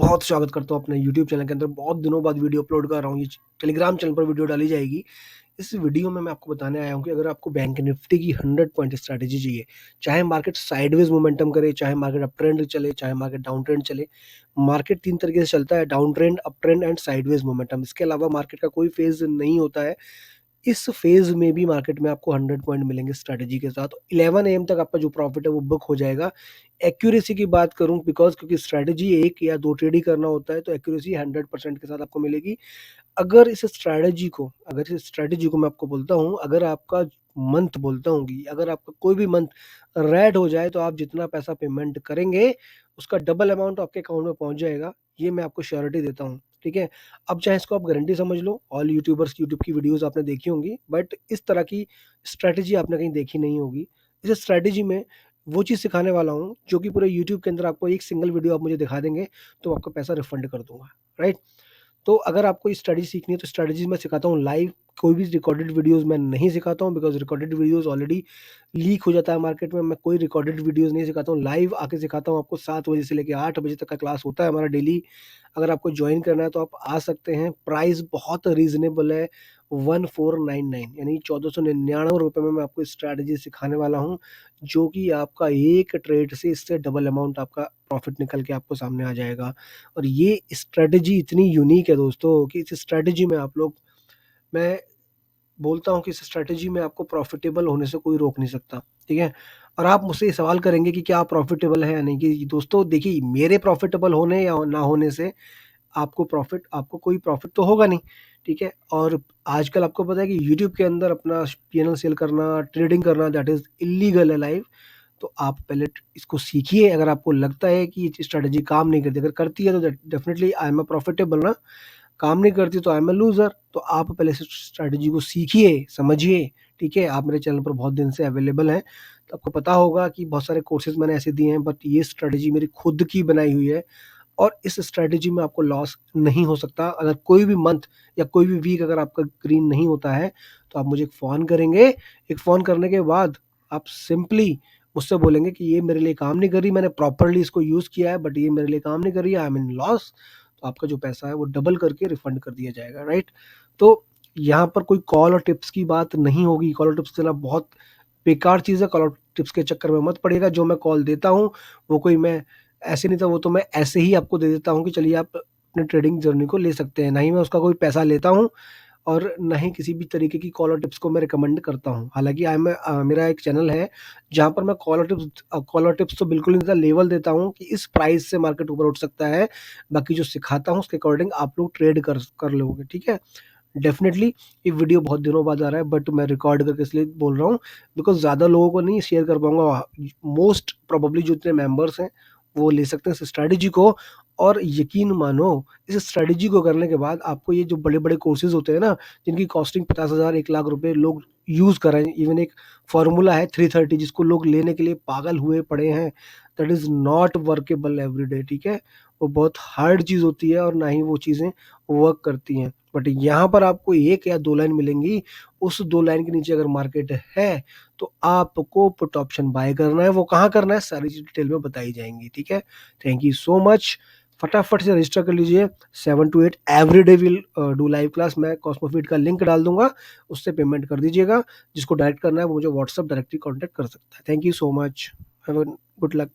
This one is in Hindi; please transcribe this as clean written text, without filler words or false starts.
बहुत स्वागत करता हूँ अपने यूट्यूब चैनल के अंदर। बहुत दिनों बाद वीडियो अपलोड कर रहा हूँ। ये टेलीग्राम चैनल पर वीडियो डाली जाएगी। इस वीडियो में मैं आपको बताने आया हूँ कि अगर आपको बैंक निफ्टी की 100 पॉइंट स्ट्रैटेजी चाहिए, चाहे मार्केट साइडवेज मोमेंटम करे, चाहे मार्केट अप ट्रेंड चले, चाहे मार्केट डाउन ट्रेंड चले। मार्केट 3 तरीके से चलता है: down trend, up trend and sideways momentum. इसके अलावा मार्केट का कोई फेज़ नहीं होता है। इस फेज़ में भी मार्केट में आपको 100 पॉइंट मिलेंगे स्ट्रैटेजी के साथ। 11 एएम तक आपका जो प्रॉफ़िट है वो बुक हो जाएगा। एक्यूरेसी की बात करूँ, क्योंकि स्ट्रैटेजी 1 या 2 ट्रेड ही करना होता है, तो एक्यूरेसी 100% के साथ आपको मिलेगी। अगर इस स्ट्रैटेजी को मैं आपको बोलता हूँ, अगर आपका मंथ बोलता हूँ कि अगर आपका कोई भी मंथ रेड हो जाए, तो आप जितना पैसा पेमेंट करेंगे, उसका डबल अमाउंट आपके अकाउंट में पहुँच जाएगा। ये मैं आपको श्योरिटी देता हूँ, ठीक है? अब चाहे इसको आप गारंटी समझ लो, ऑल यूट्यूबर्स की यूट्यूब की वीडियोज़ आपने देखी होंगी, बट इस तरह की स्ट्रैटेजी आपने कहीं देखी नहीं होगी। इस स्ट्रैटेजी में वो चीज़ सिखाने वाला हूँ, जो कि पूरे यूट्यूब के अंदर आपको एक सिंगल वीडियो आप मुझे दिखा देंगे, तो आपका पैसा रिफंड कर दूँगा, राइट? तो अगर आपको ये स्टडी सीखनी है, तो स्ट्रैटेजीज़ मैं सिखाता हूँ लाइव। कोई भी रिकॉर्डेड वीडियोज़ मैं नहीं सिखाता हूँ, because recorded videos already leak हो जाता है मार्केट में। मैं कोई रिकॉर्डेड वीडियोज़ नहीं सिखाता हूँ, लाइव आके सिखाता हूँ आपको। 7 बजे से लेके 8 बजे तक का क्लास होता है हमारा डेली। अगर आपको जॉइन करना है तो आप आ सकते हैं। प्राइस बहुत रीज़नेबल है, 1499 यानी ₹1499 में मैं आपको स्ट्रैटेजी सिखाने वाला हूँ, जो कि आपका एक ट्रेड से इससे डबल अमाउंट आपका प्रॉफ़िट निकल के आपको सामने आ जाएगा। और ये स्ट्रैटेजी इतनी यूनिक है दोस्तों, कि इस स्ट्रैटेजी में मैं बोलता हूँ कि इस स्ट्रैटेजी में आपको प्रॉफ़िटेबल होने से कोई रोक नहीं सकता, ठीक है? और आप मुझसे ये सवाल करेंगे कि क्या आप प्रॉफ़िटेबल हैं या नहीं? कि दोस्तों देखिए, मेरे प्रॉफ़िटेबल होने या ना होने से आपको कोई प्रॉफ़िट तो होगा नहीं, ठीक है? और आजकल आपको पता है कि यूट्यूब के अंदर अपना पीएनएल सेल करना, ट्रेडिंग करना, दैट इज़ इल्लीगल है लाइव। तो आप पहले इसको सीखिए। अगर आपको लगता है कि ये स्ट्रैटेजी काम नहीं करती, अगर करती है तो definitely I am a profitable ना, काम नहीं करती तो आई एम अ लूज़र। तो आप पहले इस स्ट्रैटेजी को सीखिए, समझिए, ठीक है? आप मेरे चैनल पर बहुत दिन से अवेलेबल हैं, तो आपको पता होगा कि बहुत सारे कोर्सेज़ मैंने ऐसे दिए हैं, बट ये स्ट्रैटेजी मेरी खुद की बनाई हुई है। और इस स्ट्रैटेजी में आपको लॉस नहीं हो सकता। अगर कोई भी मंथ या कोई भी वीक अगर आपका ग्रीन नहीं होता है, तो आप मुझे एक फ़ोन करेंगे। एक फ़ोन करने के बाद आप सिंपली मुझसे बोलेंगे कि ये मेरे लिए काम नहीं कर रही, मैंने प्रॉपर्ली इसको यूज़ किया है, बट ये मेरे लिए काम नहीं कर रही है, आई एम इन लॉस। तो आपका जो पैसा है वो डबल करके रिफंड कर दिया जाएगा, राइट? तो यहाँ पर कोई कॉल और टिप्स की बात नहीं होगी। कॉल और टिप्स देना बहुत बेकार चीज़ है। कॉल और टिप्स के चक्कर में मत पड़िएगा। जो मैं कॉल देता हूँ, वो कोई मैं ऐसे नहीं था, वो तो मैं ऐसे ही आपको दे देता हूँ कि चलिए आप अपने ट्रेडिंग जर्नी को ले सकते हैं। ना ही मैं उसका कोई पैसा लेता हूँ, और ना ही किसी भी तरीके की कॉल और टिप्स को मैं रिकमेंड करता हूँ। हालाँकि मेरा एक चैनल है, जहाँ पर मैं कॉल और टिप्स तो बिल्कुल नहीं देता, लेवल देता हूँ कि इस प्राइस से मार्केट ऊपर उठ सकता है। बाकी जो सिखाता हूँ उसके अकॉर्डिंग आप लोग ट्रेड कर लोगे, ठीक है? डेफ़िनेटली ये वीडियो बहुत दिनों बाद आ रहा है, बट मैं रिकॉर्ड करके इसलिए बोल रहा हूँ, बिकॉज़ ज़्यादा लोगों को नहीं शेयर कर पाऊँगा। मोस्ट प्रोबेबली जो इतने मेंबर्स हैं, वो ले सकते हैं इस स्ट्रैटेजी को। और यकीन मानो, इस स्ट्रैटेजी को करने के बाद आपको ये जो बड़े-बड़े कोर्सेज़ होते हैं ना, जिनकी कॉस्टिंग 50,000 1 लाख रुपए लोग यूज़ कर रहे हैं। इवन एक फ़ॉर्मूला है 330, जिसको लोग लेने के लिए पागल हुए पड़े हैं। That is not workable everyday, ठीक है? वो बहुत हार्ड चीज़ होती है, और ना ही वो चीज़ें वर्क करती हैं। बट यहाँ पर आपको 1 या 2 लाइन मिलेंगी। उस 2 लाइन के नीचे अगर मार्केट है, तो आपको पुट ऑप्शन बाय करना है। वो कहाँ करना है, सारी चीज़ डिटेल में बताई जाएँगी, ठीक है? Thank you so much. फटाफट से रजिस्टर कर लीजिए। 7 to 8 everyday will do live class. मैं कॉस्मोफीड का लिंक डाल दूँगा, उससे पेमेंट कर दीजिएगा। जिसको डायरेक्ट करना है वो मुझे व्हाट्सएप डायरेक्टली कॉन्टैक्ट कर सकता है। Thank you so much. Have a good luck.